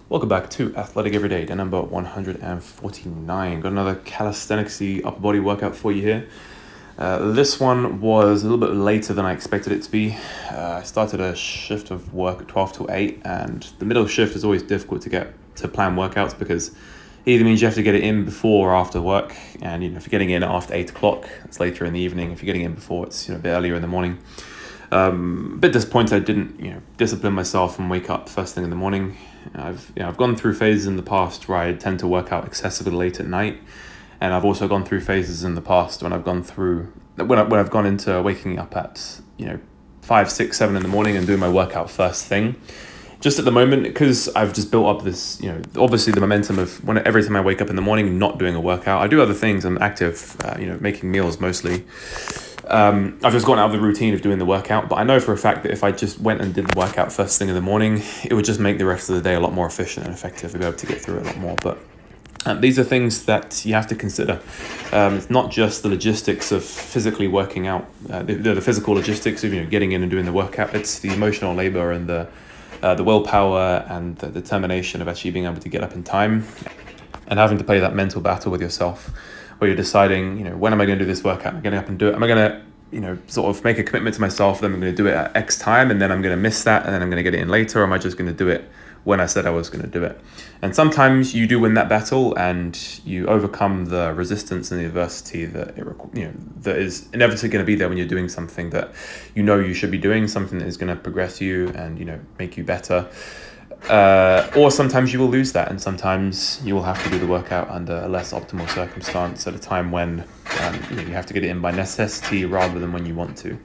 Welcome back to Athletic Everyday, day number 149. Got another calisthenics-y upper body workout for you here. This one was a little bit later than I expected it to be. I started a shift of work at 12 till 8, and the middle shift is always difficult to get to plan workouts because it either means you have to get it in before or after work, and if you're getting in after 8 o'clock, it's later in the evening. If you're getting in before, it's a bit earlier in the morning. A bit disappointed I didn't discipline myself and wake up first thing in the morning. I've gone through phases in the past where I tend to work out excessively late at night, and I've also gone through phases in the past when I've gone into waking up at 5, 6, 7 in the morning and doing my workout first thing. Just at the moment, because I've just built up this, obviously the momentum of every time I wake up in the morning not doing a workout. I do other things. I'm active, making meals mostly. I've just gotten out of the routine of doing the workout, but I know for a fact that if I just went and did the workout first thing in the morning, it would just make the rest of the day a lot more efficient and effective. I'd be able to get through it a lot more. But these are things that you have to consider. It's not just the logistics of physically working out, the physical logistics of getting in and doing the workout. It's the emotional labor and the willpower and the determination of actually being able to get up in time and having to play that mental battle with yourself, where you're deciding, when am I going to do this workout? Am I getting up and do it? Am I going to, sort of make a commitment to myself, then I'm going to do it at X time, and then I'm going to miss that, and then I'm going to get it in later, or am I just going to do it when I said I was going to do it? And sometimes you do win that battle, and you overcome the resistance and the adversity that that is inevitably going to be there when you're doing something that you should be doing, something that is going to progress you and make you better. Or sometimes you will lose that, and sometimes you will have to do the workout under a less optimal circumstance at a time when you have to get it in by necessity rather than when you want to.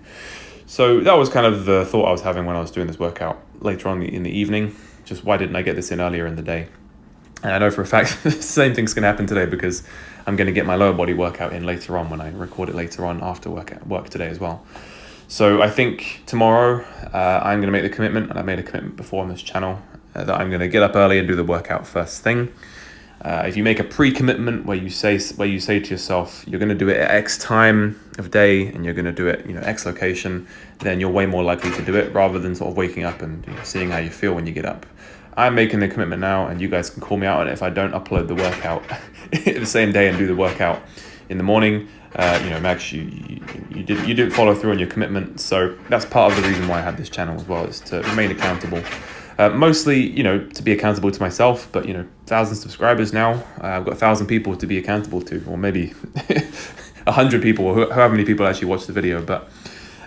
So that was kind of the thought I was having when I was doing this workout later on in the evening. Just why didn't I get this in earlier in the day? And I know for a fact the same thing's going to happen today because I'm going to get my lower body workout in later on when I record it later on after work today as well. So I think tomorrow I'm going to make the commitment, and I made a commitment before on this channel, that I'm going to get up early and do the workout first thing. If you make a pre-commitment where you say to yourself you're going to do it at X time of day and you're going to do it X location, then you're way more likely to do it rather than sort of waking up and seeing how you feel when you get up. I'm making the commitment now, and you guys can call me out on it if I don't upload the workout the same day and do the workout in the morning. Max, you didn't follow through on your commitment, so that's part of the reason why I have this channel as well, is to remain accountable. Mostly, to be accountable to myself, but 1,000 subscribers now. I've got 1,000 people to be accountable to, or maybe 100 people, or however many people actually watch the video. But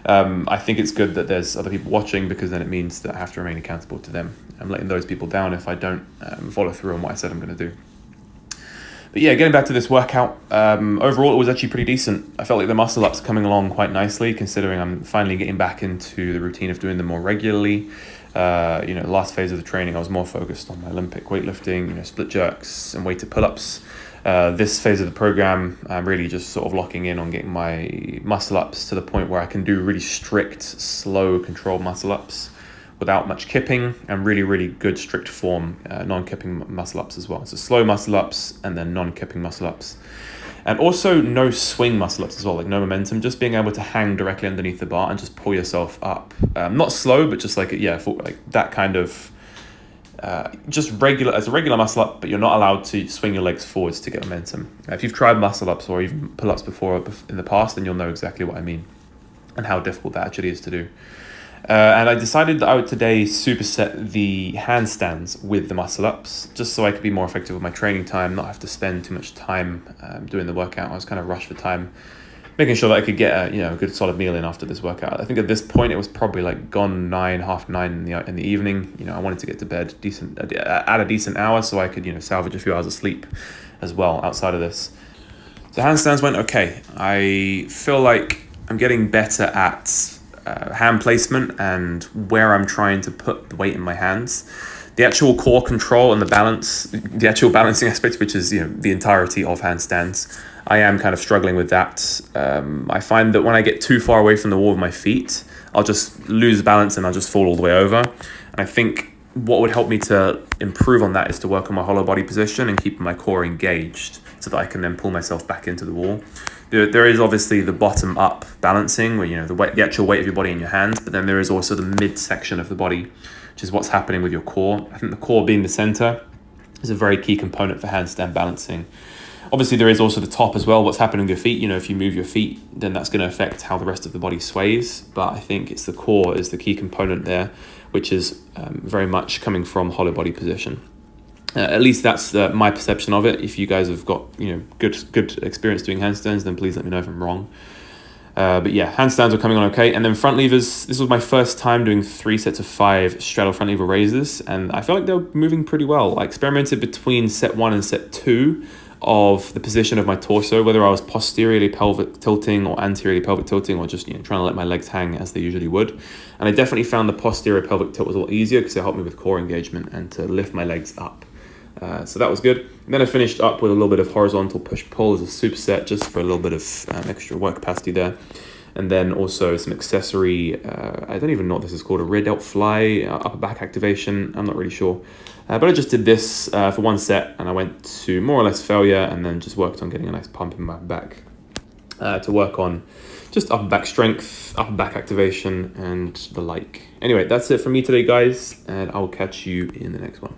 I think it's good that there's other people watching, because then it means that I have to remain accountable to them. I'm letting those people down if I don't follow through on what I said I'm going to do. But yeah, getting back to this workout, overall it was actually pretty decent. I felt like the muscle ups are coming along quite nicely, considering I'm finally getting back into the routine of doing them more regularly. The last phase of the training, I was more focused on my Olympic weightlifting, split jerks and weighted pull-ups. This phase of the program, I'm really just sort of locking in on getting my muscle ups to the point where I can do really strict, slow, controlled muscle ups without much kipping, and really, really good strict form, non-kipping muscle ups as well. So slow muscle ups and then non-kipping muscle ups. And also no swing muscle ups as well, like no momentum, just being able to hang directly underneath the bar and just pull yourself up. Not slow, but just like that kind of, just regular, as a regular muscle up, but you're not allowed to swing your legs forwards to get momentum. If you've tried muscle ups or even pull ups before in the past, then you'll know exactly what I mean and how difficult that actually is to do. And I decided that I would today superset the handstands with the muscle ups, just so I could be more effective with my training time, not have to spend too much time doing the workout. I was kind of rushed for time, making sure that I could get a good solid meal in after this workout. I think at this point it was probably like gone 9:30 in the evening. I wanted to get to bed at a decent hour so I could salvage a few hours of sleep as well outside of this. The handstands went okay. I feel like I'm getting better at hand placement and where I'm trying to put the weight in my hands. The actual core control and the actual balancing aspect, which is the entirety of handstands, I am kind of struggling with that. I find that when I get too far away from the wall with my feet, I'll just lose balance and I'll just fall all the way over. And I think what would help me to improve on that is to work on my hollow body position and keeping my core engaged so that I can then pull myself back into the wall. There is obviously the bottom up balancing where the actual weight of your body in your hands, but then there is also the mid section of the body, which is what's happening with your core. I think the core being the center is a very key component for handstand balancing. Obviously, there is also the top as well. What's happening with your feet? You know, if you move your feet, then that's going to affect how the rest of the body sways. But I think it's the core is the key component there, which is very much coming from hollow body position. At least that's my perception of it. If you guys have got good experience doing handstands, then please let me know if I'm wrong. But yeah, handstands are coming on okay. And then front levers, this was my first time doing 3 sets of 5 straddle front lever raises, and I felt like they were moving pretty well. I experimented between set 1 and set 2 of the position of my torso, whether I was posteriorly pelvic tilting or anteriorly pelvic tilting, or just trying to let my legs hang as they usually would. And I definitely found the posterior pelvic tilt was a lot easier because it helped me with core engagement and to lift my legs up. So that was good. And then I finished up with a little bit of horizontal push-pull as a superset, just for a little bit of extra work capacity there. And then also some accessory, I don't even know what this is called, a rear delt fly, upper back activation, I'm not really sure. But I just did this for 1 set, and I went to more or less failure, and then just worked on getting a nice pump in my back to work on just upper back strength, upper back activation, and the like. Anyway, that's it from me today, guys, and I'll catch you in the next one.